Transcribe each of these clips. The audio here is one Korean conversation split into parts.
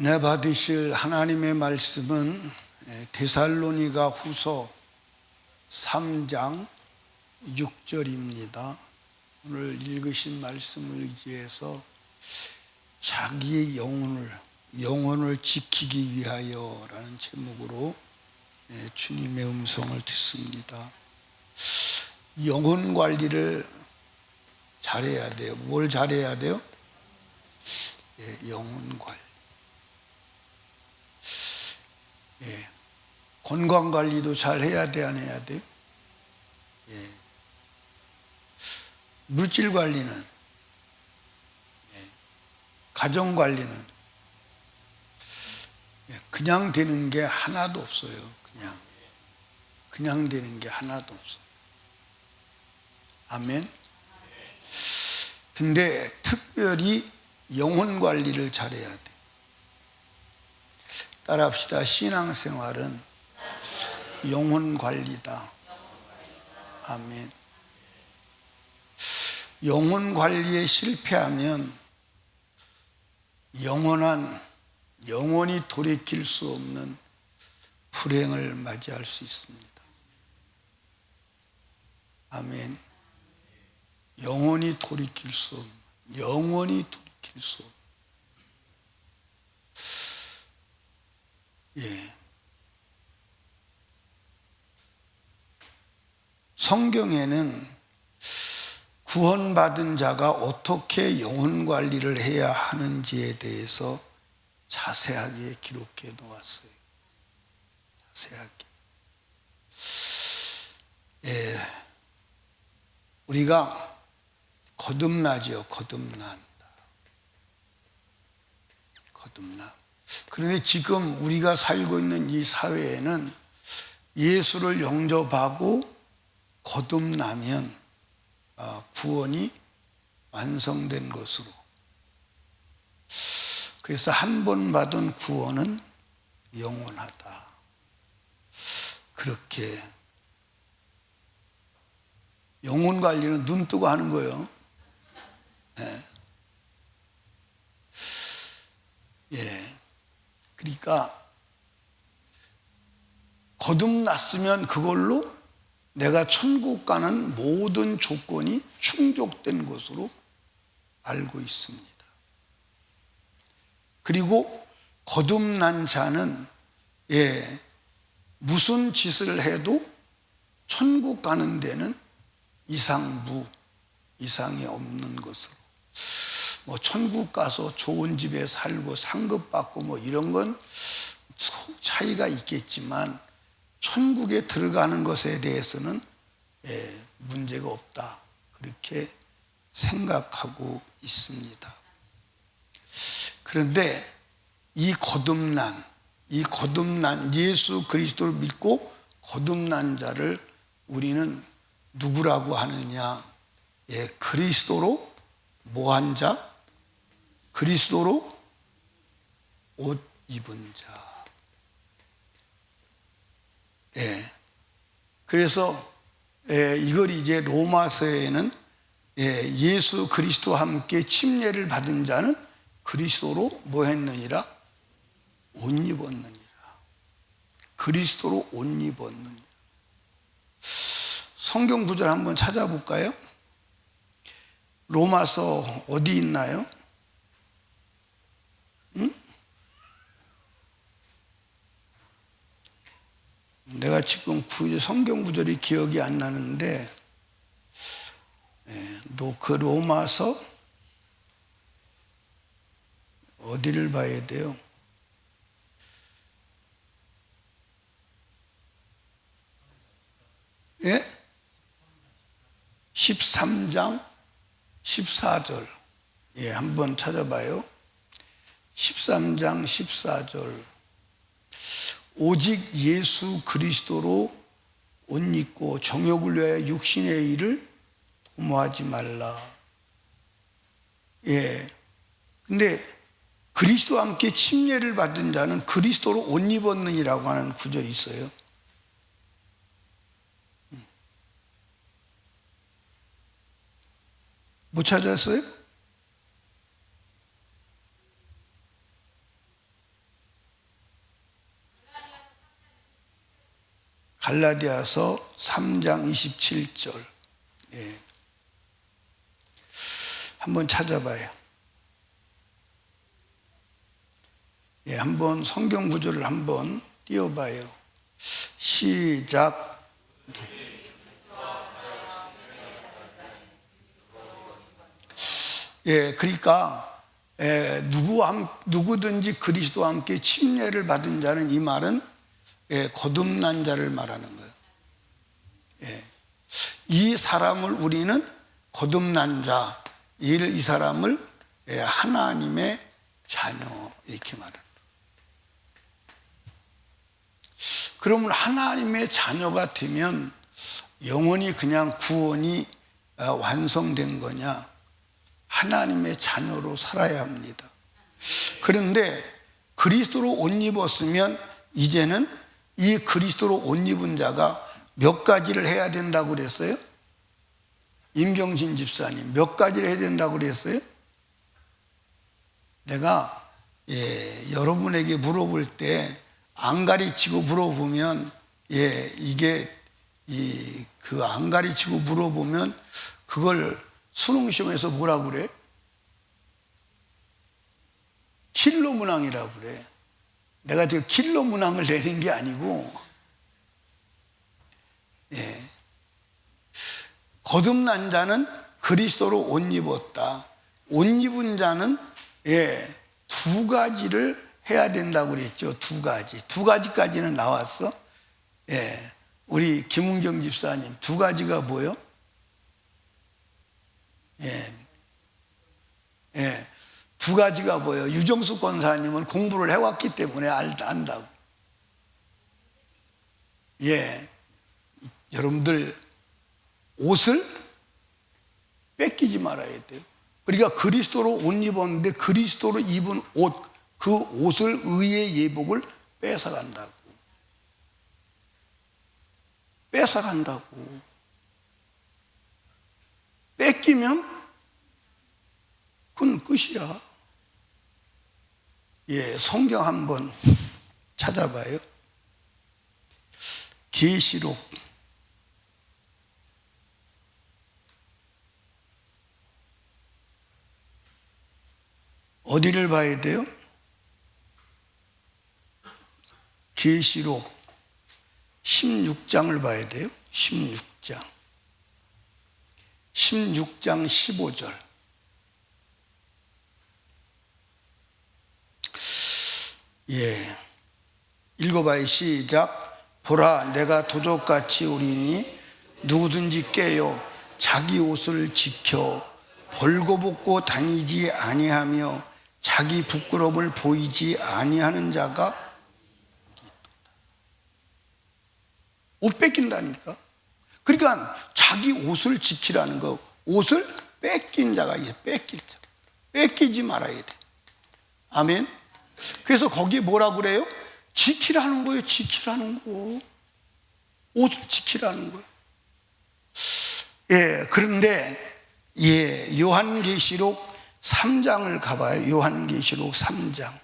받으실 하나님의 말씀은 데살로니가 후서 3장 6절입니다. 오늘 읽으신 말씀을 의지해서 자기의 영혼을 지키기 위하여 라는 제목으로 주님의 음성을 듣습니다. 영혼 관리를 잘해야 돼요. 뭘 잘해야 돼요? 영혼 관리. 건강 관리도 잘 해야 돼, 안 해야 돼? 물질 관리는, 가정 관리는 그냥 되는 게 하나도 없어요. 그냥 되는 게 하나도 없어요. 아멘. 근데 특별히 영혼 관리를 잘해야 돼. 따라합시다. 신앙생활은 영혼 관리다. 아멘. 영혼 관리에 실패하면 영원히 돌이킬 수 없는 불행을 맞이할 수 있습니다. 아멘. 영원히 돌이킬 수 없는. 성경에는 구원받은 자가 어떻게 영혼 관리를 해야 하는지에 대해서 자세하게 기록해 놓았어요. 자세하게. 우리가 거듭나죠. 거듭난. 그런데 지금 우리가 살고 있는 이 사회에는 예수를 영접하고 거듭나면 구원이 완성된 것으로. 그래서 한 번 받은 구원은 영원하다. 그렇게 영혼 관리는 눈 뜨고 하는 거예요. 그러니까 거듭났으면 그걸로 내가 천국 가는 모든 조건이 충족된 것으로 알고 있습니다. 그리고 거듭난 자는 무슨 짓을 해도 천국 가는 데는 이상이 없는 것으로. 천국 가서 좋은 집에 살고 상급 받고 이런 건 차이가 있겠지만 천국에 들어가는 것에 대해서는 문제가 없다. 그렇게 생각하고 있습니다. 그런데 이 거듭난 예수 그리스도를 믿고 거듭난 자를 우리는 누구라고 하느냐? 그리스도로 뭐한 자? 그리스도로 옷 입은 자. 그래서 이걸 이제 로마서에는 예수 그리스도와 함께 침례를 받은 자는 그리스도로 뭐 했느니라? 옷 입었느니라. 그리스도로 옷 입었느니라. 성경 구절 한번 찾아볼까요? 로마서 어디 있나요? 내가 지금 성경 구절이 기억이 안 나는데, 그 로마서 어디를 봐야 돼요? 예? 13장 14절. 한번 찾아봐요. 13장 14절. 오직 예수 그리스도로 옷 입고 정욕을 위하여 육신의 일을 도모하지 말라. 근데 그리스도와 함께 침례를 받은 자는 그리스도로 옷 입었느니라고 하는 구절이 있어요. 못 찾았어요? 갈라디아서 3장 27절. 예. 한번 찾아봐요. 예, 한번 성경 구절을 한번 띄워봐요. 시작. 예, 그러니까 누구든지 그리스도와 함께 침례를 받은 자는, 이 말은 거듭난 자를 말하는 거예요. 예. 이 사람을 우리는 거듭난 자, 이 사람을 하나님의 자녀, 이렇게 말합니다. 그러면 하나님의 자녀가 되면 영원히 그냥 구원이 완성된 거냐? 하나님의 자녀로 살아야 합니다. 그런데 그리스도로 옷 입었으면 이제는 이 그리스도로 옷 입은 자가 몇 가지를 해야 된다고 그랬어요? 임경신 집사님, 몇 가지를 해야 된다고 그랬어요? 내가 여러분에게 물어볼 때 안 가르치고 물어보면, 이게 그 안 가르치고 물어보면 그걸 수능시험에서 뭐라고 그래? 킬러 문항이라고 그래. 내가 지금 킬러 문항을 내는 게 아니고, 거듭난 자는 그리스도로 옷 입었다. 옷 입은 자는 두 가지를 해야 된다고 그랬죠. 두 가지까지는 나왔어. 우리 김은경 집사님, 두 가지가 뭐요? 두 가지가 뭐예요? 유정수 권사님은 공부를 해왔기 때문에 안다고. 여러분들 옷을 뺏기지 말아야 돼요. 그러니까 그리스도로 옷 입었는데 그리스도로 입은 옷, 그 옷을, 의의 예복을 뺏어간다고. 뺏기면 그건 끝이야. 성경 한번 찾아봐요. 계시록 어디를 봐야 돼요? 계시록 16장을 봐야 돼요. 16장 15절. 읽어봐요. 시작. 보라, 내가 도적같이 오리니 누구든지 깨어 자기 옷을 지켜 벌거벗고 다니지 아니하며 자기 부끄러움을 보이지 아니하는 자가, 옷 뺏긴다니까. 그러니까 자기 옷을 지키라는 거. 옷을 뺏긴 자가 있어요. 뺏기지 말아야 돼. 아멘. 그래서 거기에 뭐라고 그래요? 지키라는 거예요. 지키라는 거. 옷을 지키라는 거예요. 그런데 요한계시록 3장을 가봐요. 요한계시록 3장.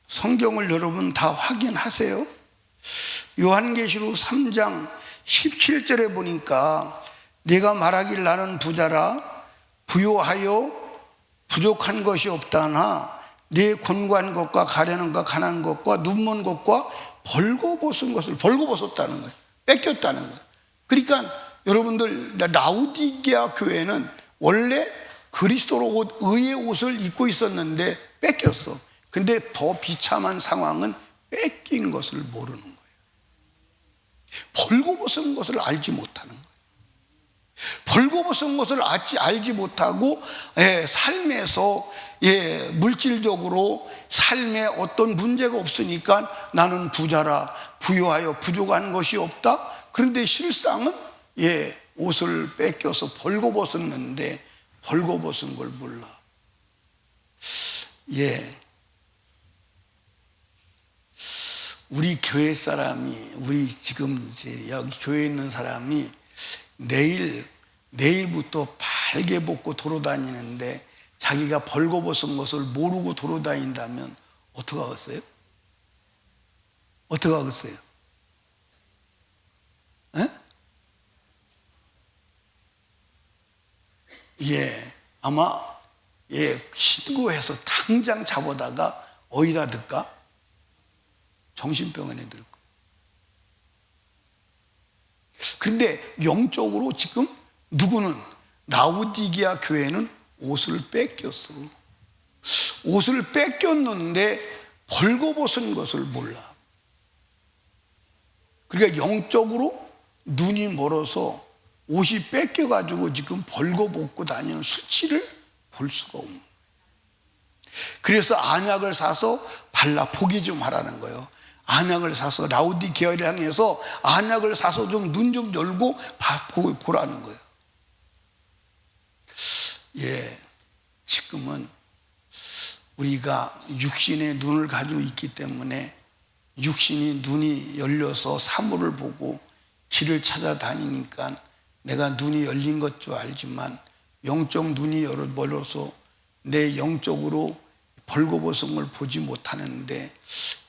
성경을 여러분 다 확인하세요. 요한계시록 3장 17절에 보니까 내가 말하길 나는 부자라 부요하여 부족한 것이 없다나 내 곤고한 것과 가련한 것 가난한 것과 눈먼 것과 벌거벗은 것을 벌거벗었다는 거예요. 뺏겼다는 거예요. 그러니까 여러분들 라우디게아 교회는 원래 그리스도로 옷, 의의 옷을 입고 있었는데 뺏겼어. 근데 더 비참한 상황은 뺏긴 것을 모르는 거예요. 벌거벗은 것을 알지 못하는 거예요. 벌거벗은 것을 알지 못하고 삶에서 물질적으로 삶에 어떤 문제가 없으니까 나는 부자라 부유하여 부족한 것이 없다. 그런데 실상은 옷을 뺏겨서 벌거벗었는데 벌거벗은 걸 몰라. 우리 교회 사람이, 우리 지금 이제 여기 교회에 있는 사람이 내일부터 발개 벗고 돌아다니는데 자기가 벌거벗은 것을 모르고 돌아다닌다면 어떻게 하겠어요? 어떻게 하겠어요? 에? 예, 아마 신고해서 당장 잡아다가 어디다 넣을까? 정신병원에 넣을 거예요. 근데 영적으로 지금 누구는 라우디게아 교회는 옷을 뺏겼어. 옷을 뺏겼는데 벌거벗은 것을 몰라. 그러니까 영적으로 눈이 멀어서 옷이 뺏겨가지고 지금 벌거벗고 다니는 수치를 볼 수가 없는 거예요. 그래서 안약을 사서 발라 보기 좀 하라는 거예요. 안약을 사서 라우디게아를 향해서 안약을 사서 좀 눈 좀 열고 보라는 거예요. 예, 지금은 우리가 육신의 눈을 가지고 있기 때문에 육신이 눈이 열려서 사물을 보고 길을 찾아다니니까 내가 눈이 열린 것 줄 알지만 영적 눈이 멀어서 내 영적으로 벌거벗은 걸 보지 못하는데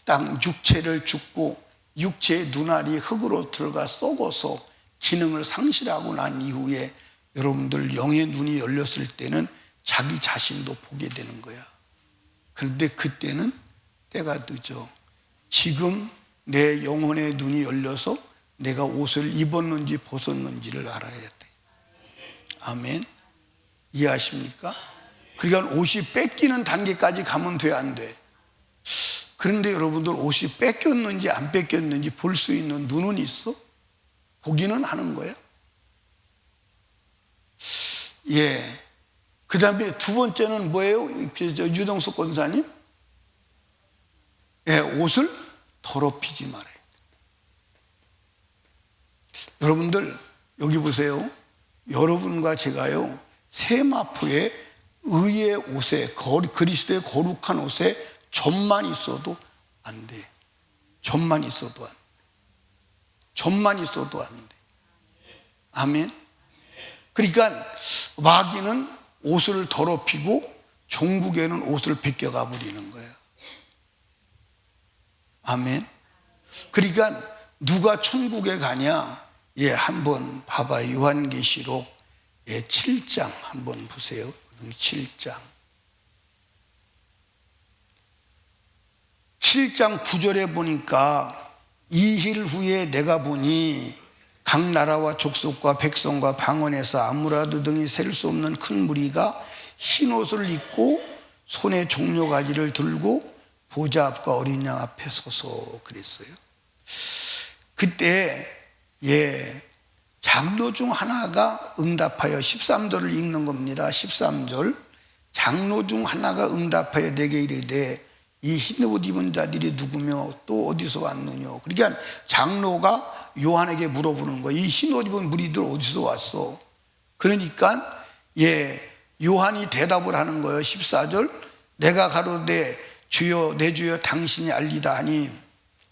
딱 육체를 죽고 육체의 눈알이 흙으로 들어가 썩어서 기능을 상실하고 난 이후에 여러분들 영의 눈이 열렸을 때는 자기 자신도 보게 되는 거야. 그런데 그때는 때가 늦어. 지금 내 영혼의 눈이 열려서 내가 옷을 입었는지 벗었는지를 알아야 돼. 아멘. 이해하십니까? 그러니까 옷이 뺏기는 단계까지 가면 돼, 안 돼? 그런데 여러분들 옷이 뺏겼는지 안 뺏겼는지 볼 수 있는 눈은 있어? 보기는 하는 거야. 예. 그 다음에 두 번째는 뭐예요? 유동숙 권사님? 예, 옷을 더럽히지 말아요. 여러분들, 여기 보세요. 여러분과 제가요, 세마포에 의의 옷에, 그리스도의 거룩한 옷에 점만 있어도 안 돼. 점만 있어도 안 돼. 점만 있어도 안 돼. 아멘. 그러니까 마귀는 옷을 더럽히고 종국에는 옷을 벗겨가 버리는 거예요. 아멘. 그러니까 누가 천국에 가냐? 예, 한번 봐봐요. 요한계시록 7장 한번 보세요. 7장 9절에 보니까 이힐 후에 내가 보니 각 나라와 족속과 백성과 방언에서 아무라도 등이 셀 수 없는 큰 무리가 흰 옷을 입고 손에 종려가지를 들고 보좌 앞과 어린 양 앞에 서서 그랬어요. 그때 장로 중 하나가 응답하여 13절을 읽는 겁니다. 13절 장로 중 하나가 응답하여 내게 이르되 이 흰 옷 입은 자들이 누구며 또 어디서 왔느냐. 그러니까 장로가 요한에게 물어보는 거예요. 이 흰 옷 입은 무리들 어디서 왔어? 그러니까 요한이 대답을 하는 거예요. 14절 내가 가로되 주여 내 주여 당신이 알리다 하니.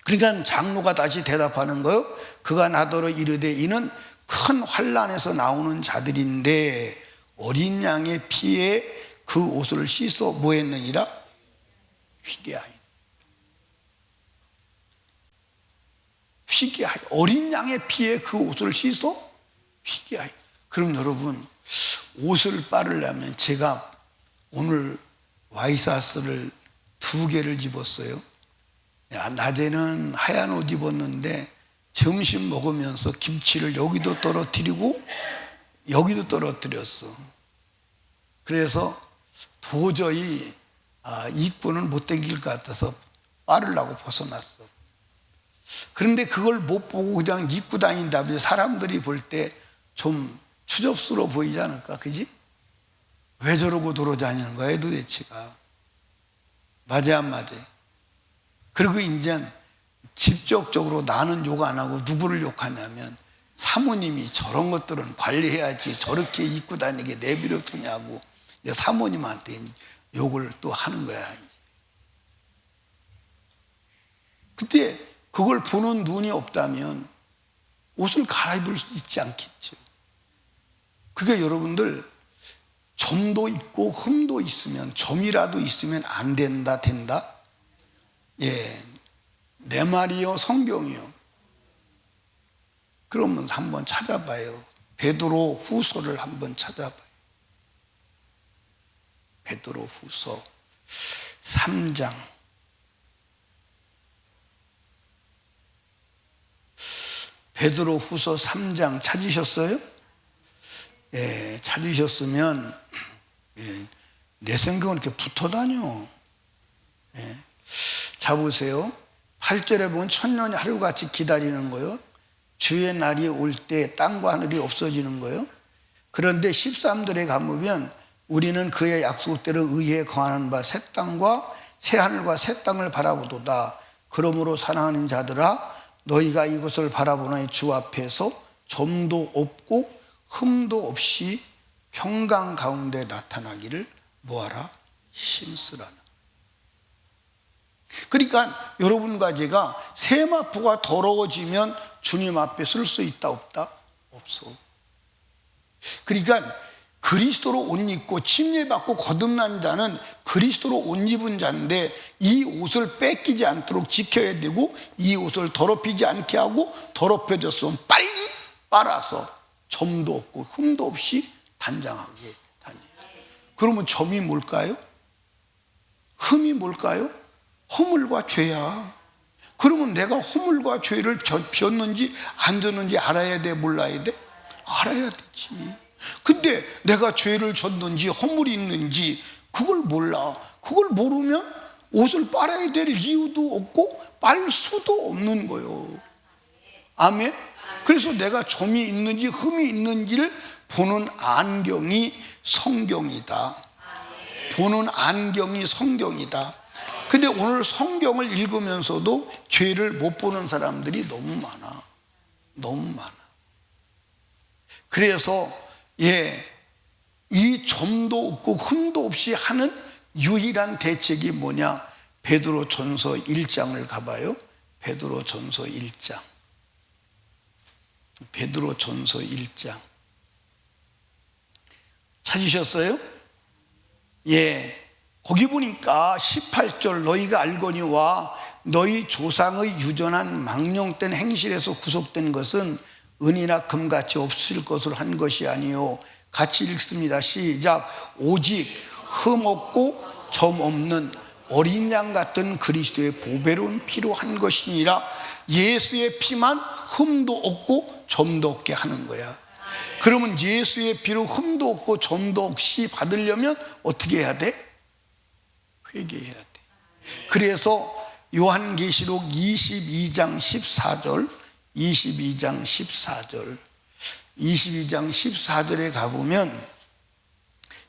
그러니까 장로가 다시 대답하는 거예요. 그가 나더러 이르되 이는 큰 환난에서 나오는 자들인데 어린 양의 피에 그 옷을 씻어 뭐 했느니라? 휘게 하니. 휘게 하니. 어린 양의 피에 그 옷을 씻어 휘게 하니. 그럼 여러분, 옷을 빠르려면 제가 오늘 와이사스를 2개를 입었어요. 낮에는 하얀 옷 입었는데 점심 먹으면서 김치를 여기도 떨어뜨리고 여기도 떨어뜨렸어. 그래서 도저히 입고는 못 당길 것 같아서 빠르려고 벗어났어. 그런데 그걸 못 보고 그냥 입고 다닌다면 사람들이 볼 때 좀 추접스러워 보이지 않을까? 그지? 왜 저러고 돌아다니는 거야 도대체가? 맞아 안 맞아? 그리고 이제 직접적으로 나는 욕 안 하고 누구를 욕하냐면 사모님이 저런 것들은 관리해야지 저렇게 입고 다니게 내버려 두냐고 사모님한테 욕을 또 하는 거야. 근데 그걸 보는 눈이 없다면 옷을 갈아입을 수 있지 않겠죠. 그게 여러분들 점도 있고 흠도 있으면, 점이라도 있으면 안 된다, 된다? 예, 내 말이요, 성경이요. 그러면 한번 찾아봐요. 베드로 후서를 한번 찾아봐요. 베드로 후서 3장. 베드로 후서 3장 찾으셨어요? 예, 찾으셨으면, 예, 내 생각은 이렇게 붙어 다녀. 예. 자, 보세요. 8절에 보면 천년이 하루같이 기다리는 거요. 주의 날이 올 때 땅과 하늘이 없어지는 거요. 그런데 13절에 가보면 우리는 그의 약속대로 의에 거하는 바 새 땅과 새 하늘과 새 땅을 바라보도다. 그러므로 사랑하는 자들아, 너희가 이것을 바라보나니 주 앞에서 점도 없고 흠도 없이 평강 가운데 나타나기를 뭐하라? 힘쓰라는. 그러니까 여러분과 제가 세마포가 더러워지면 주님 앞에 설 수 있다, 없다? 없어. 그러니까 그리스도로 옷 입고 침례받고 거듭난 자는 그리스도로 옷 입은 자인데, 이 옷을 뺏기지 않도록 지켜야 되고, 이 옷을 더럽히지 않게 하고, 더럽혀졌으면 빨리 빨아서 점도 없고 흠도 없이 단장하게 다녀요. 그러면 점이 뭘까요? 흠이 뭘까요? 허물과 죄야. 그러면 내가 허물과 죄를 졌는지 안 졌는지 알아야 돼, 몰라야 돼? 알아야 되지. 근데 내가 죄를 졌는지 허물이 있는지 그걸 몰라. 그걸 모르면 옷을 빨아야 될 이유도 없고 빨 수도 없는 거예요. 아멘. 그래서 내가 점이 있는지 흠이 있는지를 보는 안경이 성경이다. 보는 안경이 성경이다. 근데 오늘 성경을 읽으면서도 죄를 못 보는 사람들이 너무 많아. 너무 많아. 그래서 이 점도 없고 흠도 없이 하는 유일한 대책이 뭐냐? 베드로전서 1장을 가봐요. 베드로전서 1장. 베드로전서 1장. 찾으셨어요? 예. 거기 보니까 18절, 너희가 알거니와 너희 조상의 유전한 망령된 행실에서 구속된 것은 은이나 금같이 없을 것으로 한 것이 아니요. 같이 읽습니다. 시작. 오직 흠 없고 점 없는 어린 양 같은 그리스도의 보배로운 피로 한 것이니라. 예수의 피만 흠도 없고 점도 없게 하는 거야. 그러면 예수의 피로 흠도 없고 점도 없이 받으려면 어떻게 해야 돼? 회개해야 돼. 그래서 요한계시록 22장 14절, 22장 14절, 22장 14절에 가보면,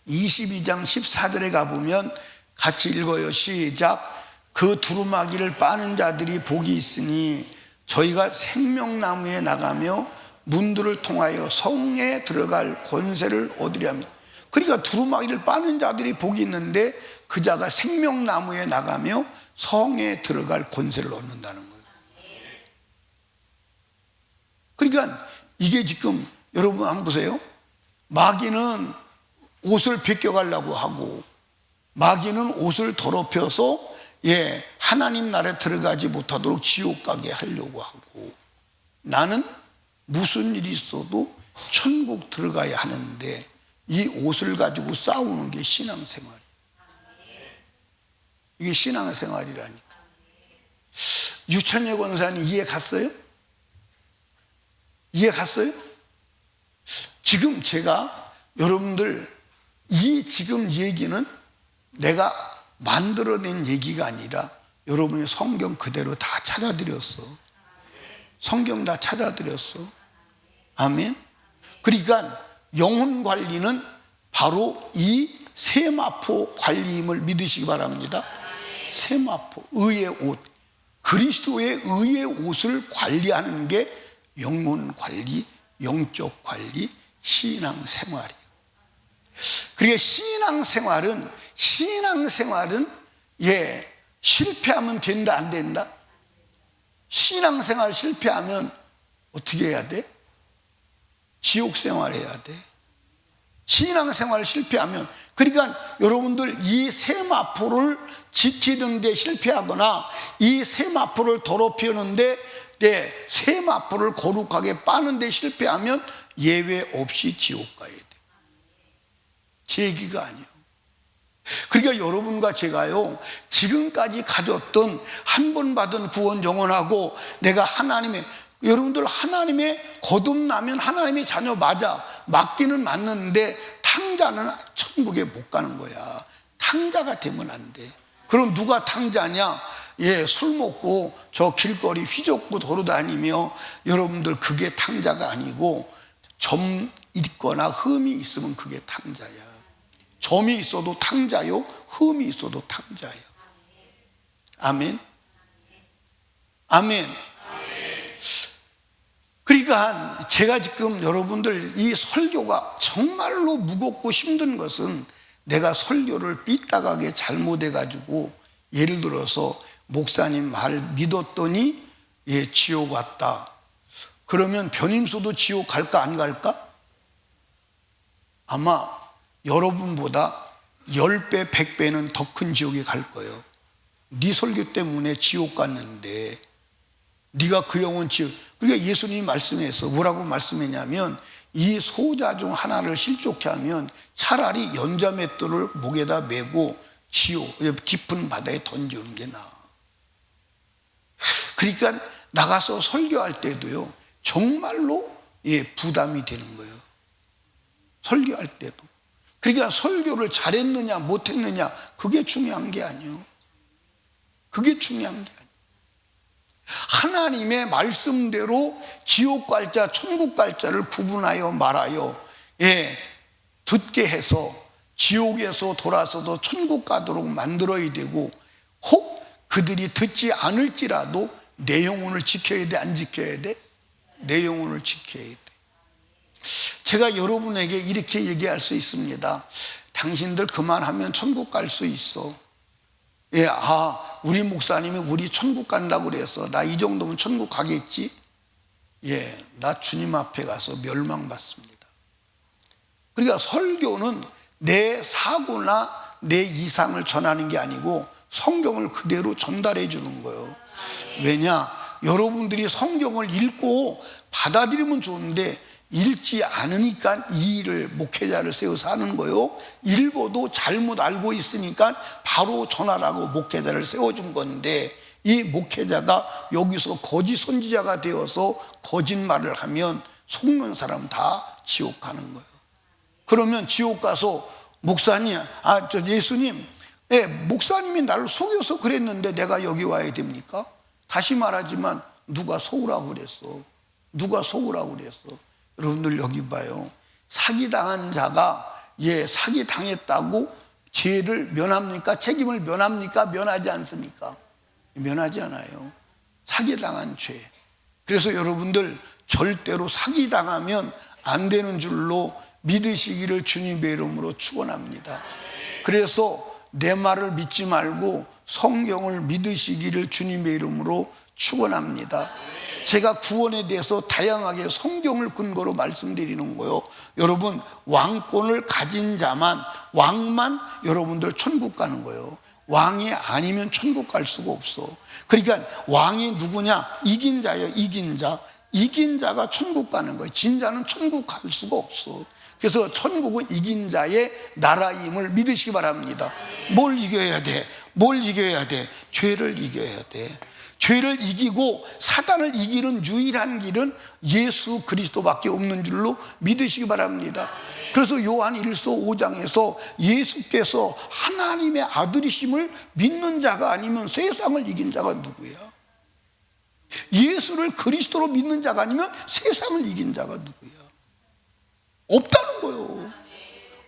22장 14절에 가보면 같이 읽어요. 시작. 그 두루마기를 빠는 자들이 복이 있으니 저희가 생명나무에 나가며 문들을 통하여 성에 들어갈 권세를 얻으려 합니다. 그러니까 두루마기를 빠는 자들이 복이 있는데 그 자가 생명나무에 나가며 성에 들어갈 권세를 얻는다는 거예요. 그러니까 이게 지금 여러분 한번 보세요. 마귀는 옷을 벗겨가려고 하고, 마귀는 옷을 더럽혀서 하나님 나라에 들어가지 못하도록 지옥 가게 하려고 하고, 나는 무슨 일이 있어도 천국 들어가야 하는데 이 옷을 가지고 싸우는 게 신앙생활이에요. 이게 신앙생활이라니까. 유천예 권사님 이해 갔어요? 이해 갔어요? 지금 제가 여러분들 이 지금 얘기는 내가 만들어낸 얘기가 아니라 여러분이 성경 그대로 다 찾아드렸어. 성경 다 찾아드렸어. 아멘. 그러니까 영혼 관리는 바로 이 세마포 관리임을 믿으시기 바랍니다. 세마포, 의의 옷, 그리스도의 의의 옷을 관리하는 게 영혼 관리, 영적 관리, 신앙생활이에요. 그러니까 신앙생활은 실패하면 된다, 안 된다? 신앙생활 실패하면 어떻게 해야 돼? 지옥생활 해야 돼. 신앙생활 실패하면, 그러니까 여러분들 이 세마포를 지키는 데 실패하거나 이 세마포를 더럽히는데 세마포를 거룩하게 빠는 데 실패하면 예외 없이 지옥 가야 돼. 제 얘기가 아니에요. 그러니까 여러분과 제가요, 지금까지 가졌던 한 번 받은 구원 영원하고 내가 하나님의, 여러분들 하나님의 거듭나면 하나님의 자녀 맞기는 맞는데 탕자는 천국에 못 가는 거야. 탕자가 되면 안 돼. 그럼 누가 탕자냐? 술 먹고 저 길거리 휘젓고 돌아다니며, 여러분들 그게 탕자가 아니고 점 있거나 흠이 있으면 그게 탕자야. 점이 있어도 탕자요, 흠이 있어도 탕자예요. 아멘. 아멘. 그러니까 제가 지금 여러분들 이 설교가 정말로 무겁고 힘든 것은, 내가 설교를 삐딱하게 잘못해 가지고 예를 들어서 목사님 말 믿었더니 지옥 왔다, 그러면 변임수도 지옥 갈까 안 갈까? 아마 여러분보다 10배 100배는 더 큰 지옥에 갈 거예요. 네 설교 때문에 지옥 갔는데 네가 그 영혼 지옥. 그러니까 예수님이 말씀해서 뭐라고 말씀했냐면, 이 소자 중 하나를 실족케 하면 차라리 연자맷돌을 목에다 메고 지옥 깊은 바다에 던지는 게 나아. 그러니까 나가서 설교할 때도요, 정말로 부담이 되는 거예요. 설교할 때도. 그러니까 설교를 잘했느냐 못했느냐 그게 중요한 게 아니에요. 그게 중요한 게 아니에요. 하나님의 말씀대로 지옥 갈 자, 천국 갈 자를 구분하여 말하여 듣게 해서 지옥에서 돌아서서 천국 가도록 만들어야 되고, 혹 그들이 듣지 않을지라도 내 영혼을 지켜야 돼, 안 지켜야 돼? 내 영혼을 지켜야 돼. 제가 여러분에게 이렇게 얘기할 수 있습니다. 당신들 그만하면 천국 갈 수 있어. 우리 목사님이 우리 천국 간다고 그래서 나 이 정도면 천국 가겠지? 나 주님 앞에 가서 멸망받습니다. 그러니까 설교는 내 사고나 내 이상을 전하는 게 아니고 성경을 그대로 전달해 주는 거예요. 왜냐? 여러분들이 성경을 읽고 받아들이면 좋은데 읽지 않으니까 이 일을, 목회자를 세워서 하는 거요. 읽어도 잘못 알고 있으니까 바로 전하라고 목회자를 세워준 건데, 이 목회자가 여기서 거짓 선지자가 되어서 거짓말을 하면 속는 사람 다 지옥 가는 거예요. 그러면 지옥 가서 목사님, 예수님, 목사님이 나를 속여서 그랬는데 내가 여기 와야 됩니까? 다시 말하지만 누가 속으라고 그랬어? 누가 속으라고 그랬어? 여러분들 여기 봐요. 사기당한 자가 사기당했다고 죄를 면합니까? 책임을 면합니까? 면하지 않습니까? 면하지 않아요. 사기당한 죄. 그래서 여러분들 절대로 사기당하면 안 되는 줄로 믿으시기를 주님의 이름으로 축원합니다. 그래서 내 말을 믿지 말고 성경을 믿으시기를 주님의 이름으로 축원합니다. 제가 구원에 대해서 다양하게 성경을 근거로 말씀드리는 거요. 여러분, 왕권을 가진 자만, 왕만 여러분들 천국 가는 거예요. 왕이 아니면 천국 갈 수가 없어. 그러니까 왕이 누구냐? 이긴 자예요. 이긴 자. 이긴 자가 천국 가는 거예요. 진 자는 천국 갈 수가 없어. 그래서 천국은 이긴 자의 나라임을 믿으시기 바랍니다. 뭘 이겨야 돼? 뭘 이겨야 돼? 죄를 이겨야 돼. 죄를 이기고 사단을 이기는 유일한 길은 예수 그리스도밖에 없는 줄로 믿으시기 바랍니다. 그래서 요한 1서 5장에서 예수께서 하나님의 아들이심을 믿는 자가 아니면 세상을 이긴 자가 누구야? 예수를 그리스도로 믿는 자가 아니면 세상을 이긴 자가 누구야? 없다는 거예요.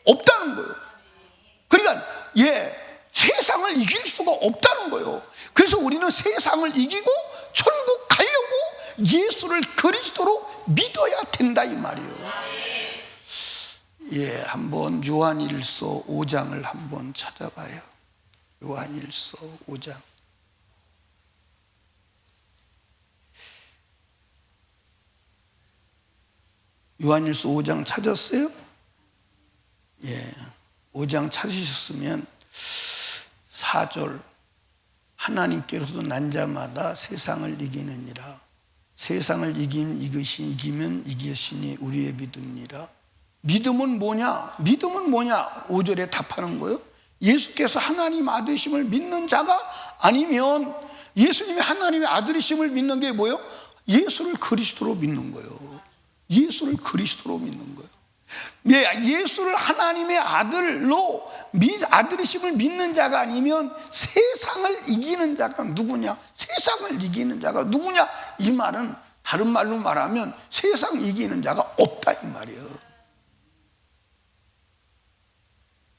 없다는 거예요. 그러니까 세상을 이길 수가 없다는 거예요. 그래서 우리는 세상을 이기고 천국 가려고 예수를 그리스도로 믿어야 된다 이 말이에요. 한번 요한일서 5장을 한번 찾아봐요. 요한일서 5장. 요한일서 5장 찾았어요? 5장 찾으셨으면 4절, 하나님께로도 난 자마다 세상을 이기느니라. 세상을 이기면 이기시니 우리의 믿음이라. 믿음은 뭐냐? 믿음은 뭐냐? 5절에 답하는 거예요. 예수께서 하나님 아들이심을 믿는 자가 아니면, 예수님이 하나님의 아들이심을 믿는 게 뭐예요? 예수를 그리스도로 믿는 거예요. 예수를 그리스도로 믿는 거예요. 예수를 하나님의 아들이심을 믿는 자가 아니면 세상을 이기는 자가 누구냐? 세상을 이기는 자가 누구냐? 이 말은 다른 말로 말하면 세상 이기는 자가 없다 이 말이에요.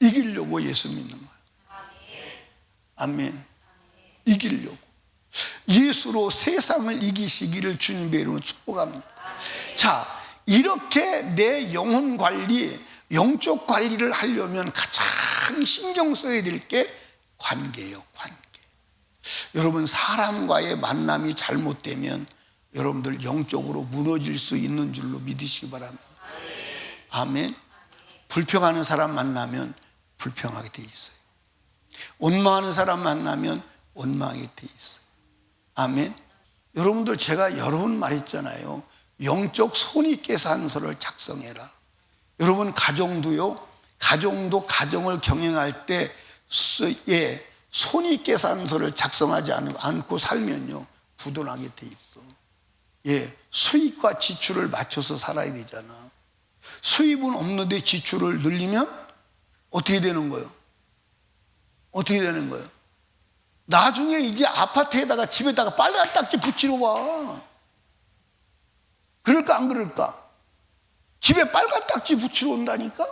이기려고 예수 믿는 거예요. 아멘. 이기려고. 예수로 세상을 이기시기를 주님의 이름으로 축복합니다. 자, 이렇게 내 영혼 관리, 영적 관리를 하려면 가장 신경 써야 될 게 관계예요. 관계. 여러분, 사람과의 만남이 잘못되면 여러분들 영적으로 무너질 수 있는 줄로 믿으시기 바랍니다. 아멘. 불평하는 사람 만나면 불평하게 돼 있어요. 원망하는 사람 만나면 원망하게 돼 있어요. 아멘. 여러분들, 제가 여러 번 말했잖아요. 영적 손익계산서를 작성해라. 여러분, 가정도요, 가정을 경영할 때 손익계산서를 작성하지 않고 살면요, 부도나게 돼 있어. 수입과 지출을 맞춰서 살아야 되잖아. 수입은 없는데 지출을 늘리면 어떻게 되는 거예요? 어떻게 되는 거예요? 나중에 이제 아파트에다가 집에다가 빨간 딱지 붙이러 와. 그럴까 안 그럴까? 집에 빨간 딱지 붙이러 온다니까?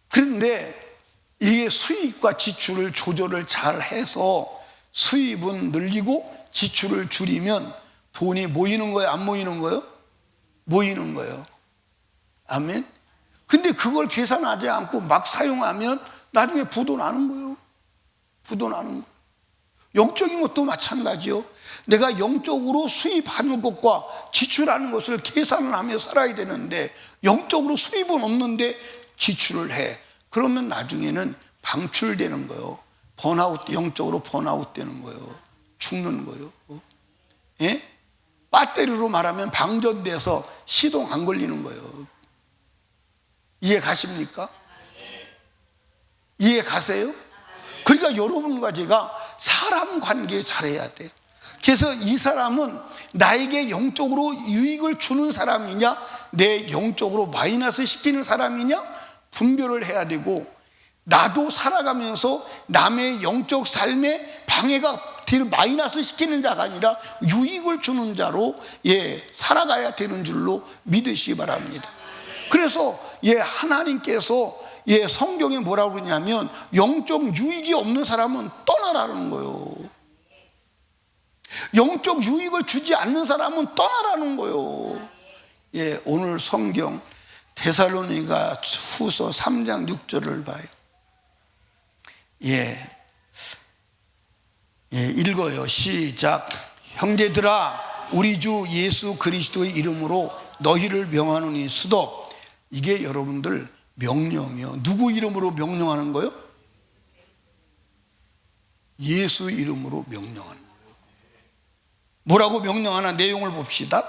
그런데 이게 수입과 지출을 조절을 잘 해서 수입은 늘리고 지출을 줄이면 돈이 모이는 거예요? 안 모이는 거예요? 모이는 거예요. 아멘. 근데 그걸 계산하지 않고 막 사용하면 나중에 부도 나는 거예요. 부도 나는 거예요. 영적인 것도 마찬가지요. 내가 영적으로 수입하는 것과 지출하는 것을 계산을 하며 살아야 되는데 영적으로 수입은 없는데 지출을 해. 그러면 나중에는 방출되는 거예요. 영적으로 번아웃 되는 거예요. 죽는 거예요. 배터리로 말하면 방전돼서 시동 안 걸리는 거예요. 이해 가십니까? 이해 가세요? 그러니까 여러분과 제가 사람 관계 잘해야 돼요. 그래서 이 사람은 나에게 영적으로 유익을 주는 사람이냐, 내 영적으로 마이너스 시키는 사람이냐 분별을 해야 되고, 나도 살아가면서 남의 영적 삶에 방해가 마이너스 시키는 자가 아니라 유익을 주는 자로 살아가야 되는 줄로 믿으시기 바랍니다. 그래서 하나님께서 성경에 뭐라고 그러냐면 영적 유익이 없는 사람은 떠나라는 거예요. 영적 유익을 주지 않는 사람은 떠나라는 거예요. 오늘 성경 데살로니가 후서 3장 6절을 봐요. 읽어요. 시작. 형제들아, 우리 주 예수 그리스도의 이름으로 너희를 명하노니 수도. 이게 여러분들 명령이요. 누구 이름으로 명령하는 거예요? 예수 이름으로 명령하는 거예요. 뭐라고 명령하나 내용을 봅시다.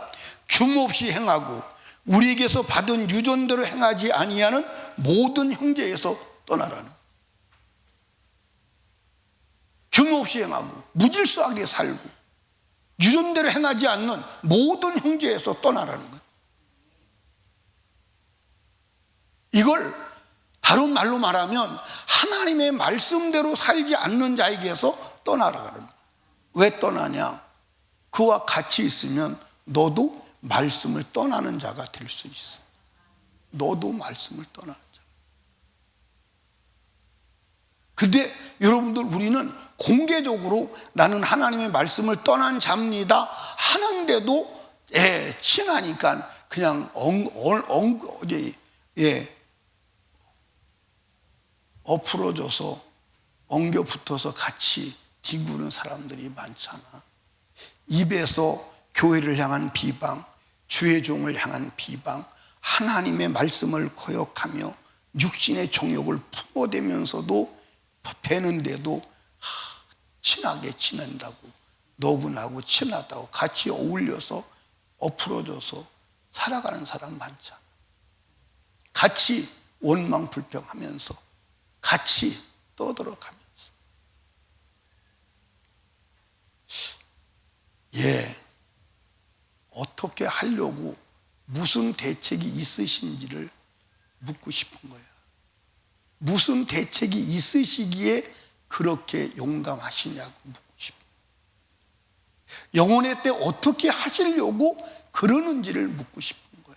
규모없이 행하고 우리에게서 받은 유전대로 행하지 아니하는 모든 형제에서 떠나라는 거예요. 규모없이 행하고 무질서하게 살고 유전대로 행하지 않는 모든 형제에서 떠나라는 거예요. 이걸 다른 말로 말하면 하나님의 말씀대로 살지 않는 자에게서 떠나라는 거예요. 왜 떠나냐? 그와 같이 있으면 너도 말씀을 떠나는 자가 될 수 있어. 너도 말씀을 떠나는 자. 근데 여러분들, 우리는 공개적으로 나는 하나님의 말씀을 떠난 자입니다 하는데도 친하니까 그냥 엎으러져서 엉겨 붙어서 같이 뒹구는 사람들이 많잖아. 입에서 교회를 향한 비방, 주의 종을 향한 비방, 하나님의 말씀을 거역하며 육신의 정욕을 품어대면서도 되는데도 친하게 지낸다고, 너고 나고 친하다고 같이 어울려서 엎으러져서 살아가는 사람 많잖아. 같이 원망불평하면서 같이 떠들어가면서. 어떻게 하려고 무슨 대책이 있으신지를 묻고 싶은 거야. 무슨 대책이 있으시기에 그렇게 용감하시냐고 묻고 싶은 거야. 영혼의 때 어떻게 하시려고 그러는지를 묻고 싶은 거야.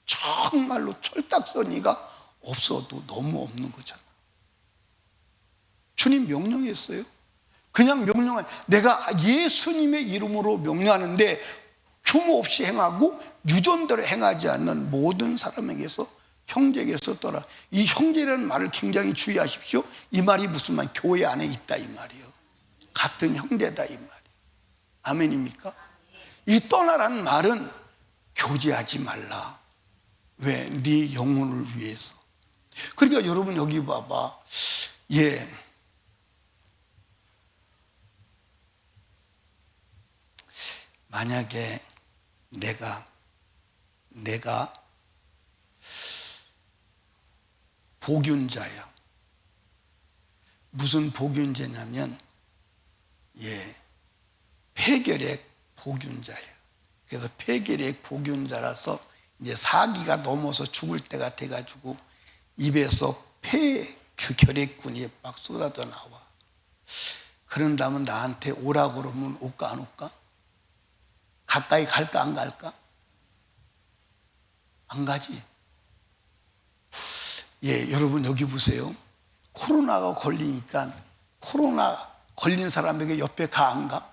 정말로 철딱서니가 없어도 너무 없는 거잖아. 주님 명령했어요. 그냥 명령한, 내가 예수님의 이름으로 명령하는데 규모 없이 행하고 유전대로 행하지 않는 모든 사람에게서, 형제에게서 떠나. 이 형제라는 말을 굉장히 주의하십시오. 이 말이 무슨 말? 교회 안에 있다 이 말이에요. 같은 형제다 이 말이에요. 아멘입니까? 이 떠나라는 말은 교제하지 말라. 왜? 네 영혼을 위해서. 그러니까 여러분 여기 봐봐. 만약에 내가 복균자야. 무슨 복균자냐면 폐결핵 복균자예요. 그래서 폐결핵 복균자라서 이제 사기가 넘어서 죽을 때가 돼가지고 입에서 폐결핵균이 막 쏟아져 나와. 그런다면 나한테 오라고 그러면 올까 안 올까? 가까이 갈까 안 갈까? 안 가지. 여러분 여기 보세요. 코로나가 걸리니까 코로나 걸린 사람에게 옆에 가 안 가?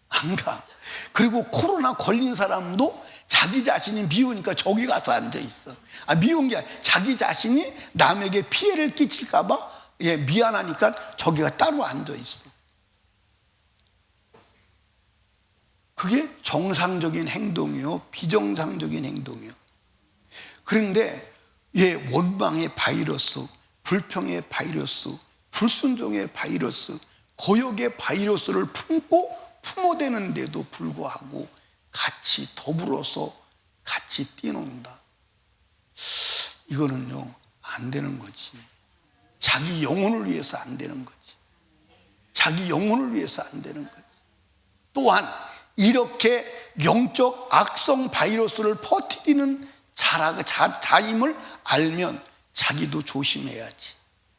안 가. 그리고 코로나 걸린 사람도 자기 자신이 미우니까 저기 가서 앉아 있어. 미운 게 아니라 자기 자신이 남에게 피해를 끼칠까 봐 미안하니까 저기가 따로 앉아 있어. 그게 정상적인 행동이요, 비정상적인 행동이요. 그런데 원망의 바이러스, 불평의 바이러스, 불순종의 바이러스, 거역의 바이러스를 품어대는데도 불구하고 같이 더불어서 같이 뛰논다. 이거는요 안 되는 거지. 자기 영혼을 위해서 안 되는 거지. 자기 영혼을 위해서 안 되는 거지. 또한 이렇게 영적 악성 바이러스를 퍼뜨리는 자임을 알면 자기도 조심해야지.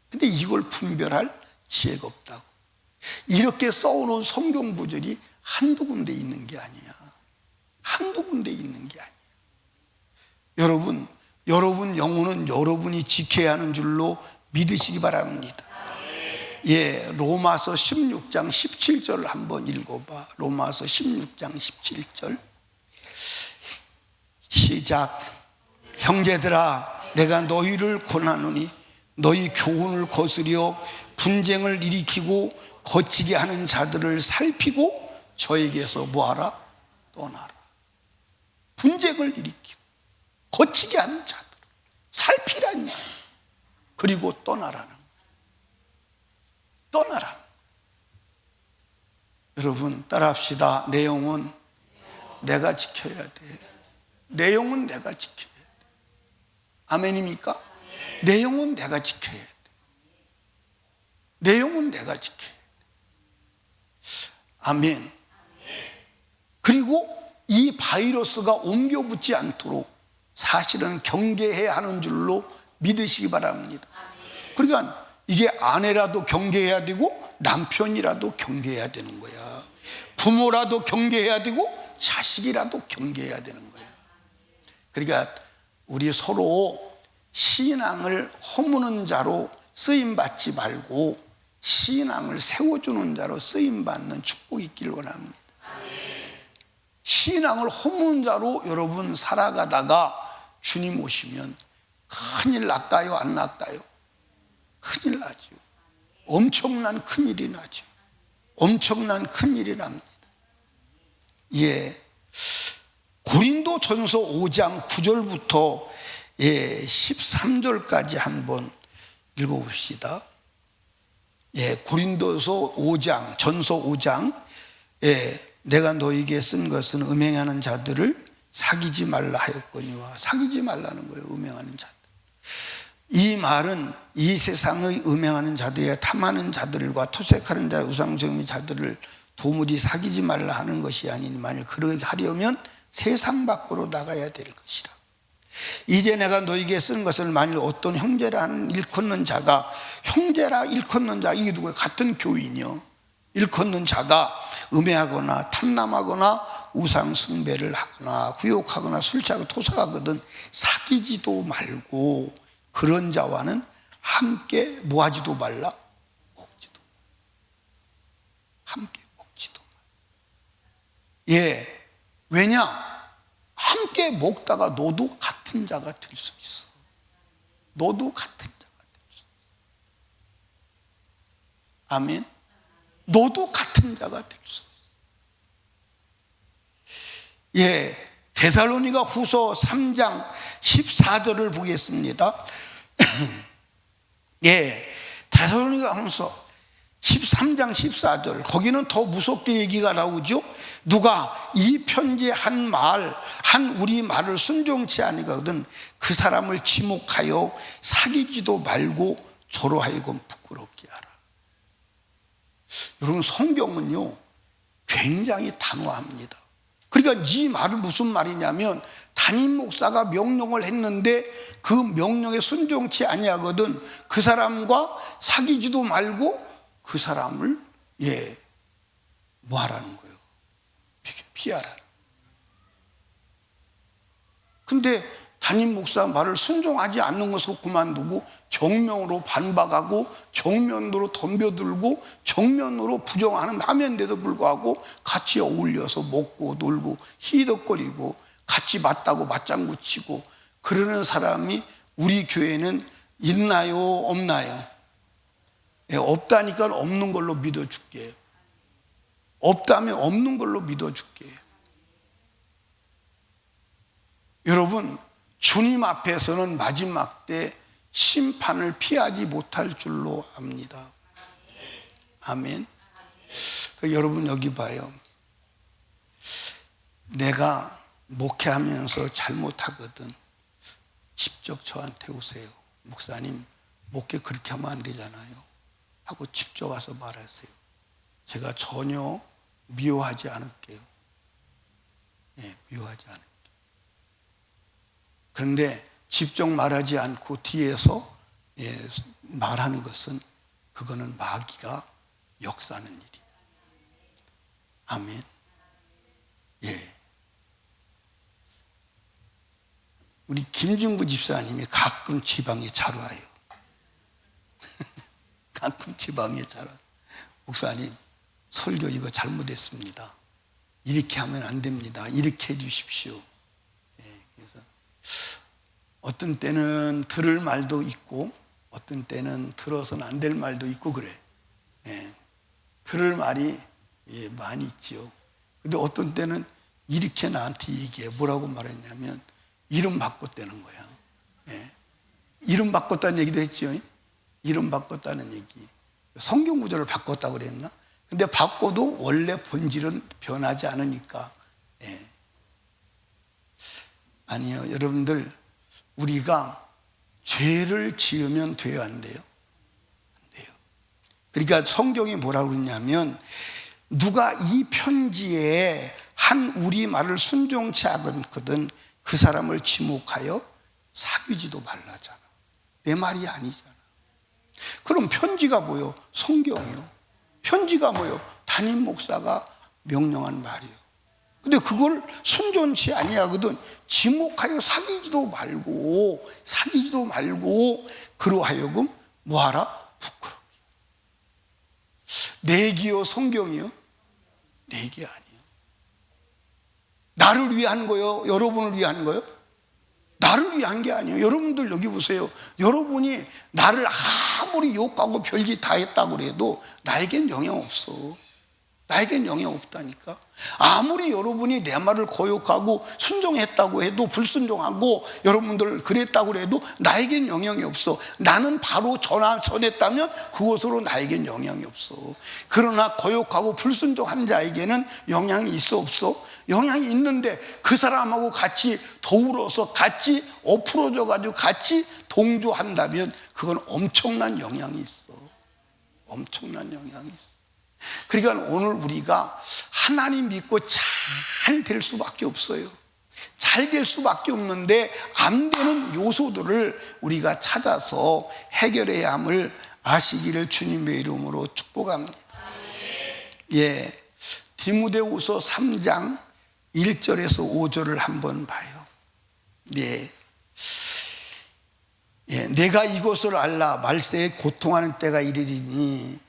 근데 이걸 분별할 지혜가 없다고. 이렇게 써놓은 성경 구절이 한두 군데 있는 게 아니야. 한두 군데 있는 게 아니야. 여러분 영혼은 여러분이 지켜야 하는 줄로 믿으시기 바랍니다. 로마서 16장 17절을 한번 읽어봐. 로마서 16장 17절 시작. 형제들아, 내가 너희를 권하노니 너희 교훈을 거스려 분쟁을 일으키고 거치게 하는 자들을 살피고 저에게서 뭐하라? 떠나라. 분쟁을 일으키고 거치게 하는 자들을 살피라는 말이야. 그리고 떠나라는. 떠나라. 여러분 따라합시다. 내 영혼 내가 지켜야 돼. 내 영혼 내가 지켜야 돼. 아멘입니까? 내 영혼 내가 지켜야 돼. 내 영혼 내가 지켜야 돼. 아멘. 그리고 이 바이러스가 옮겨 붙지 않도록 사실은 경계해야 하는 줄로 믿으시기 바랍니다. 그러니까 이게 아내라도 경계해야 되고 남편이라도 경계해야 되는 거야. 부모라도 경계해야 되고 자식이라도 경계해야 되는 거야. 그러니까 우리 서로 신앙을 허무는 자로 쓰임받지 말고 신앙을 세워주는 자로 쓰임받는 축복이 있기를 원합니다. 신앙을 허무는 자로 여러분 살아가다가 주님 오시면 큰일 날까요? 안 날까요? 큰일 나죠. 엄청난 큰일이 나죠. 엄청난 큰일이 납니다. 고린도전서 5장 9절부터 13절까지 한번 읽어봅시다. 고린도서 5장, 전서 5장. 내가 너에게 쓴 것은 음행하는 자들을 사귀지 말라 하였거니와. 사귀지 말라는 거예요, 음행하는 자들. 이 말은 이 세상의 음행하는 자들이야 탐하는 자들과 토색하는 자, 우상숭배 자들을 도무지 사귀지 말라 하는 것이 아니니 만일 그렇게 하려면 세상 밖으로 나가야 될 것이라. 이제 내가 너에게 쓴 것을 만일 어떤 형제라는 일컫는 자가, 형제라 일컫는 자, 이게 누구예요? 같은 교인이요. 일컫는 자가 음해하거나 탐남하거나 우상 숭배를 하거나 후욕하거나 술 취하고 토사하거든 사귀지도 말고 그런 자와는 함께 뭐하지도 말라? 먹지도 말라. 함께 먹지도 말라. 왜냐? 함께 먹다가 너도 같은 자가 될 수 있어. 너도 같은 자가 될 수 있어. 아멘. 너도 같은 자가 될 수 있어. 데살로니가 후서 3장 14절을 보겠습니다. 데살로니가 후서 13장 14절, 거기는 더 무섭게 얘기가 나오죠. 누가 이 편지의 한 우리 말을 순종치 아니거든 그 사람을 지목하여 사귀지도 말고 저로 하여금 부끄럽게 하라. 여러분, 성경은요 굉장히 단호합니다. 그러니까 이 말은 무슨 말이냐면, 담임 목사가 명령을 했는데 그 명령에 순종치 아니하거든 그 사람과 사귀지도 말고 그 사람을 뭐 하라는 거예요? 피하라. 근데 담임 목사 말을 순종하지 않는 것을 그만두고 정면으로 반박하고 정면으로 덤벼들고 정면으로 부정하는 남인데도 불구하고 같이 어울려서 먹고 놀고 희덕거리고 같이 맞다고 맞장구 치고 그러는 사람이 우리 교회는 있나요? 없나요? 없다니까 없는 걸로 믿어줄게. 없다면 없는 걸로 믿어줄게. 여러분, 주님 앞에서는 마지막 때 심판을 피하지 못할 줄로 압니다. 아멘. 여러분, 여기 봐요. 내가 목회하면서 잘못하거든 직접 저한테 오세요. 목사님, 목회 그렇게 하면 안 되잖아요 하고 직접 와서 말하세요. 제가 전혀 미워하지 않을게요. 미워하지 않을게요. 그런데 직접 말하지 않고 뒤에서 말하는 것은 그거는 마귀가 역사하는 일이에요. 아멘. 우리 김진구 집사님이 가끔 지방에 잘 와요. 가끔 지방에 잘 와요. 목사님, 설교 이거 잘못했습니다. 이렇게 하면 안 됩니다. 이렇게 해 주십시오. 그래서 어떤 때는 들을 말도 있고 어떤 때는 들어서는 안 될 말도 있고 그래. 들을 말이 많이 있죠. 근데 어떤 때는 이렇게 나한테 얘기해. 뭐라고 말했냐면 이름 바꿨다는 거야. 이름 바꿨다는 얘기도 했죠. 이름 바꿨다는 얘기. 성경 구조를 바꿨다고 그랬나? 근데 바꿔도 원래 본질은 변하지 않으니까. 아니요, 여러분들, 우리가 죄를 지으면 돼요, 안 돼요? 안 돼요. 그러니까 성경이 뭐라고 그러냐면, 누가 이 편지에 한 우리 말을 순종치 않거든 그 사람을 지목하여 사귀지도 말라잖아. 내 말이 아니잖아. 그럼 편지가 뭐요? 성경이요. 편지가 뭐요? 담임 목사가 명령한 말이요. 근데 그걸 순종치 아니하거든 지목하여 사귀지도 말고 그러하여금 뭐하라? 부끄럽게. 내기요, 성경이요? 내기 아니요. 나를 위한 거요? 여러분을 위한 거요? 나를 위한 게 아니에요. 여러분들 여기 보세요. 여러분이 나를 아무리 욕하고 별짓 다 했다고 해도 나에겐 영향 없어. 나에겐 영향 없다니까. 아무리 여러분이 내 말을 거역하고 순종했다고 해도, 불순종하고 여러분들 그랬다고 해도 나에겐 영향이 없어. 나는 바로 전했다면 그것으로 나에겐 영향이 없어. 그러나 거역하고 불순종한 자에게는 영향이 있어 없어? 영향이 있는데 그 사람하고 같이 더불어서 같이 엎으러져 가지고 같이 동조한다면 그건 엄청난 영향이 있어. 엄청난 영향이 있어. 그러니까 오늘 우리가 하나님 믿고 잘 될 수밖에 없어요. 잘 될 수밖에 없는데 안 되는 요소들을 우리가 찾아서 해결해야 함을 아시기를 주님의 이름으로 축복합니다. 예, 디모데후서 3장 1절에서 5절을 한번 봐요. 네. 예, 내가 이것을 알라. 말세에 고통하는 때가 이르리니,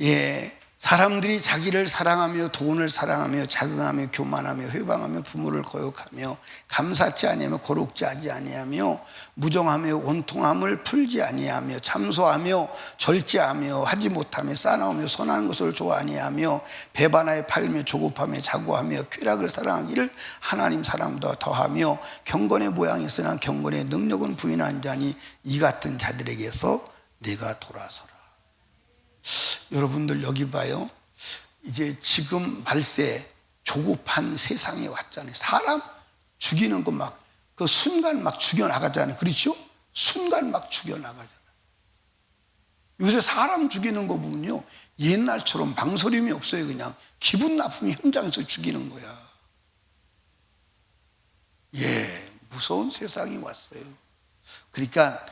예, 사람들이 자기를 사랑하며 돈을 사랑하며 자긍하며 교만하며 회방하며 부모를 거역하며 감사치 아니하며 거룩지 하지 아니하며 무정하며 원통함을 풀지 아니하며 참소하며 절제하며 하지 못하며 싸나우며 선한 것을 좋아하니하며 배반하여 팔며 조급하며 자고하며 쾌락을 사랑하기를 하나님 사랑보다 더하며 경건의 모양이 있으나 경건의 능력은 부인한 자니 이 같은 자들에게서 내가 돌아서라. 여러분들 여기 봐요. 이제 지금 말세 조급한 세상에 왔잖아요. 사람 죽이는 거 막 그 순간 막 죽여나가잖아요. 그렇죠? 순간 막 죽여나가잖아요. 요새 사람 죽이는 거 보면요, 옛날처럼 망설임이 없어요. 그냥 기분 나쁘면 현장에서 죽이는 거야. 예, 무서운 세상이 왔어요. 그러니까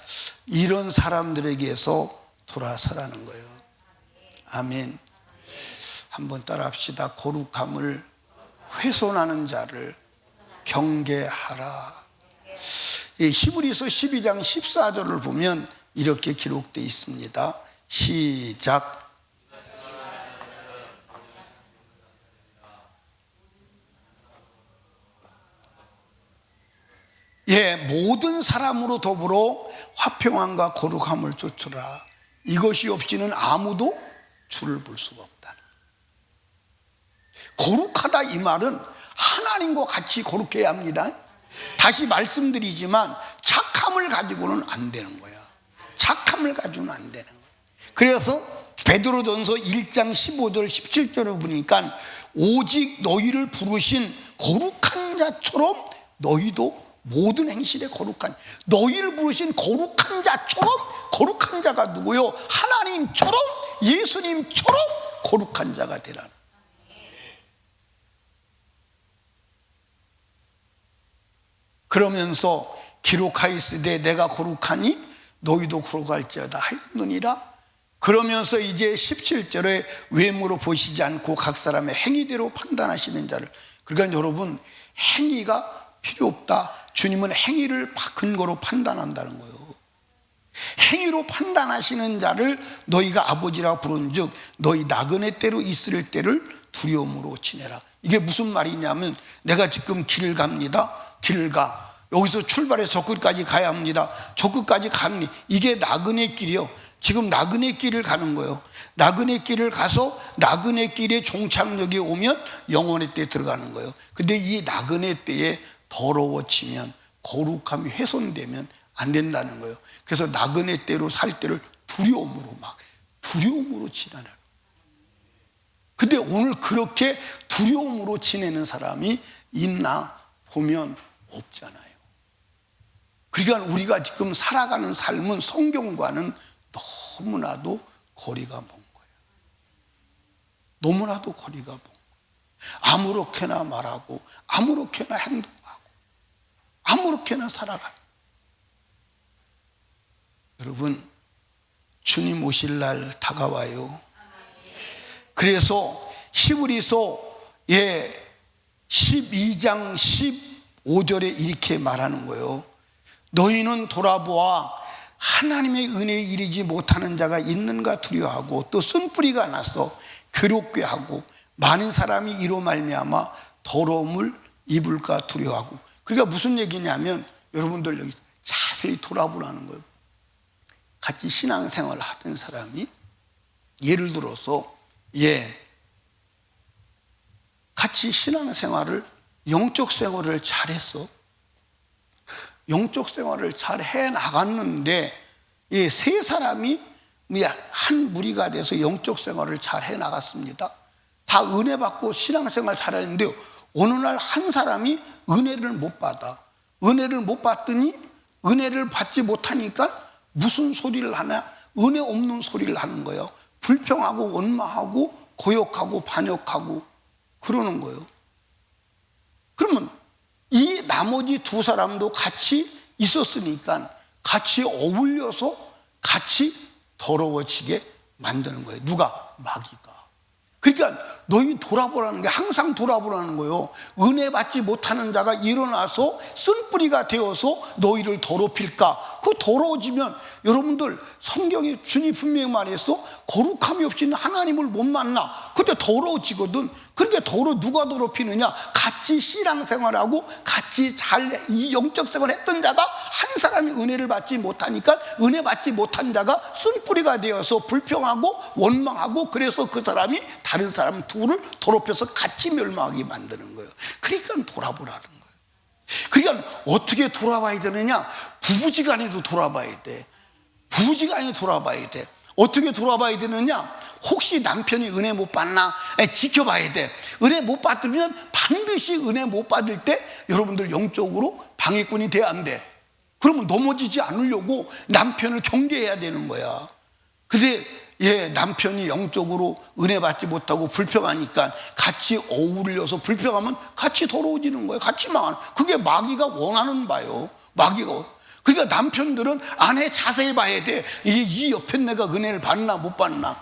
이런 사람들에게서 돌아서라는 거예요. 아멘. 한번 따라 합시다. 거룩함을 훼손하는 자를 경계하라. 히브리서 12장 14절을 보면 이렇게 기록되어 있습니다. 시작. 예, 모든 사람으로 더불어 화평함과 거룩함을 쫓으라. 이것이 없이는 아무도 주를 볼 수가 없다. 거룩하다 이 말은 하나님과 같이 거룩해야 합니다. 다시 말씀드리지만 착함을 가지고는 안 되는 거야. 착함을 가지고는 안 되는 거야. 그래서 베드로전서 1장 15절 17절을 보니까 오직 너희를 부르신 거룩한 자처럼 너희도 모든 행실에 거룩한, 너희를 부르신 거룩한 자처럼, 거룩한 자가 누구요? 하나님처럼, 예수님처럼 거룩한 자가 되라는. 그러면서 기록하였으되 내가 거룩하니 너희도 거룩할지어다 하였느니라. 그러면서 이제 17절에 외모로 보시지 않고 각 사람의 행위대로 판단하시는 자를. 그러니까 여러분, 행위가 필요 없다. 주님은 행위를 근거로 판단한다는 거예요. 행위로 판단하시는 자를 너희가 아버지라 부른즉 너희 나그네 때로 있을 때를 두려움으로 지내라. 이게 무슨 말이냐면, 내가 지금 길을 갑니다. 길을 가. 여기서 출발해서 저 끝까지 가야 합니다. 저 끝까지 가는, 이게 나그네 길이요. 지금 나그네 길을 가는 거예요. 나그네 길을 가서 나그네 길의 종착역에 오면 영원의 때에 들어가는 거예요. 근데 이 나그네 때에 더러워지면, 거룩함이 훼손되면 안 된다는 거예요. 그래서 나그네 때로 살 때를 두려움으로 지내라. 근데 오늘 그렇게 두려움으로 지내는 사람이 있나 보면 없잖아요. 그러니까 우리가 지금 살아가는 삶은 성경과는 너무나도 거리가 먼 거예요. 너무나도 거리가 먼 거예요. 아무렇게나 말하고 아무렇게나 행동하고 아무렇게나 살아가요. 여러분, 주님 오실 날 다가와요. 그래서 히브리서 12장 15절에 이렇게 말하는 거예요. 너희는 돌아보아 하나님의 은혜에 이르지 못하는 자가 있는가 두려워하고 또 쓴뿌리가 나서 괴롭게 하고 많은 사람이 이로 말미암아 더러움을 입을까 두려워하고. 그러니까 무슨 얘기냐면, 여러분들 여기 자세히 돌아보라는 거예요. 같이 신앙생활을 하던 사람이 예를 들어서 같이 신앙생활을, 영적 생활을 잘했어. 영적 생활을 잘 해나갔는데 이 세 사람이 한 무리가 돼서 영적 생활을 잘 해나갔습니다. 다 은혜 받고 신앙생활 잘했는데 어느 날 한 사람이 은혜를 못 받아. 은혜를 못 받더니 은혜를 받지 못하니까 무슨 소리를 하나? 은혜 없는 소리를 하는 거예요. 불평하고 원망하고 고욕하고 반역하고 그러는 거예요. 그러면 이 나머지 두 사람도 같이 있었으니까 같이 어울려서 같이 더러워지게 만드는 거예요. 누가? 마귀가. 그러니까 너희 돌아보라는 게, 항상 돌아보라는 거예요. 은혜 받지 못하는 자가 일어나서 쓴뿌리가 되어서 너희를 더럽힐까? 그 더러워지면 여러분들, 성경에 주님 분명히 말했어. 거룩함이 없이는 하나님을 못 만나. 그때 더러워지거든. 그러니까 누가 더럽히느냐? 같이 신앙생활하고 같이 잘 이 영적 생활 했던 자가 한 사람이 은혜를 받지 못하니까 은혜 받지 못한 자가 쓴뿌리가 되어서 불평하고 원망하고, 그래서 그 사람이 다른 사람 둘을 더럽혀서 같이 멸망하게 만드는 거예요. 그러니까 돌아보라는 거예요. 그러니까 어떻게 돌아봐야 되느냐? 부부지간에도 돌아봐야 돼. 부부지간에 돌아봐야 돼. 어떻게 돌아봐야 되느냐? 혹시 남편이 은혜 못 받나 지켜봐야 돼. 은혜 못 받으면 반드시 은혜 못 받을 때 여러분들 영적으로 방해꾼이 돼야 안 돼. 그러면 넘어지지 않으려고 남편을 경계해야 되는 거야. 근데 남편이 영적으로 은혜 받지 못하고 불평하니까 같이 어울려서 불평하면 같이 더러워지는 거예요. 같이 망하는. 그게 마귀가 원하는 바요. 그러니까 남편들은 아내 자세히 봐야 돼. 이 옆에 내가 은혜를 받나 못 받나.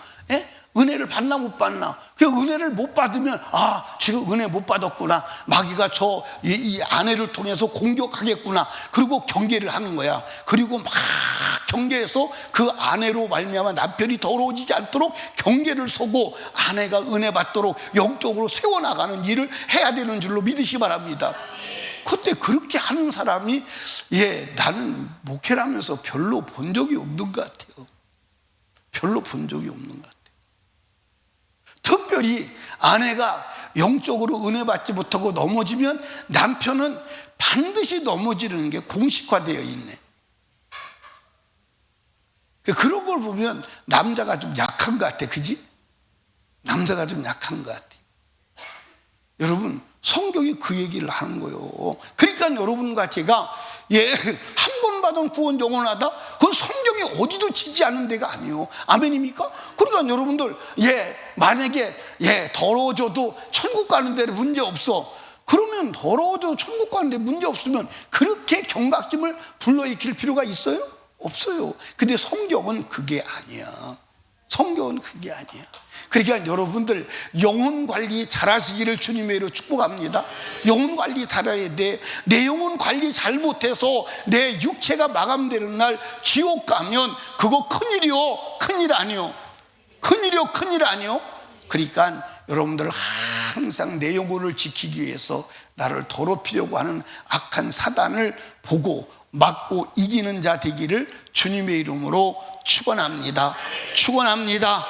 은혜를 받나 못 받나. 그 은혜를 못 받으면 지금 은혜 못 받았구나. 마귀가 이 아내를 통해서 공격하겠구나. 그리고 경계를 하는 거야. 그리고 막 경계해서 그 아내로 말미암아 남편이 더러워지지 않도록 경계를 서고 아내가 은혜 받도록 영적으로 세워나가는 일을 해야 되는 줄로 믿으시 바랍니다. 그때 그렇게 하는 사람이 나는 목회를 하면서 별로 본 적이 없는 것 같아요. 별로 본 적이 없는 것 같아요. 특별히 아내가 영적으로 은혜 받지 못하고 넘어지면 남편은 반드시 넘어지는 게 공식화되어 있네. 그런 걸 보면 남자가 좀 약한 것 같아. 그지? 남자가 좀 약한 것 같아. 여러분, 성경이 그 얘기를 하는 거예요. 그러니까 여러분과 제가 한 번 받은 구원 영원하다? 그건 성경에 어디도 지지 않은 데가 아니에요. 아멘입니까? 그러니까 여러분들 만약에 더러워져도 천국 가는 데는 문제 없어. 그러면 더러워져도 천국 가는 데 문제 없으면 그렇게 경각심을 불러일으킬 필요가 있어요? 없어요. 근데 성경은 그게 아니야. 성경은 그게 아니야. 그러니까 여러분들 영혼 관리 잘하시기를 주님의 이름으로 축복합니다. 영혼 관리 잘해야 돼. 내 영혼 관리 잘못해서 내 육체가 마감되는 날 지옥 가면 그거 큰일이요. 큰일 아니요. 큰일이요. 큰일 아니요. 그러니까 여러분들 항상 내 영혼을 지키기 위해서 나를 더럽히려고 하는 악한 사단을 보고 막고 이기는 자 되기를 주님의 이름으로 축원합니다. 축원합니다.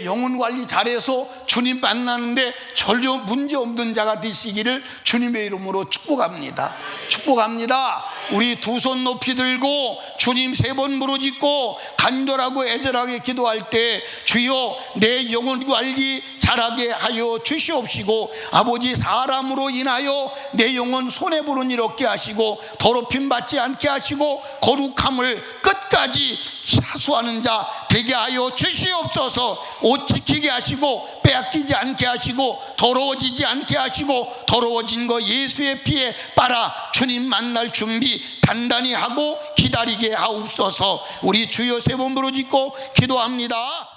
영혼 관리 잘해서 주님 만나는데 전혀 문제 없는 자가 되시기를 주님의 이름으로 축복합니다. 축복합니다. 우리 두 손 높이 들고 주님 3번 부르짖고 간절하고 애절하게 기도할 때 주여 내 영혼 관리 잘하게 하여 주시옵시고 아버지 사람으로 인하여 내 영혼 손해보는 일 없게 하시고 더럽힘 받지 않게 하시고 거룩함을 끝까지 사수하는 자 되게 하여 주시옵소서. 옷 지키게 하시고 빼앗기지 않게 하시고 더러워지지 않게 하시고 더러워진 거 예수의 피에 빨아 주님 만날 준비 단단히 하고 기다리게 하옵소서. 우리 주여 3번 부르짖고 기도합니다.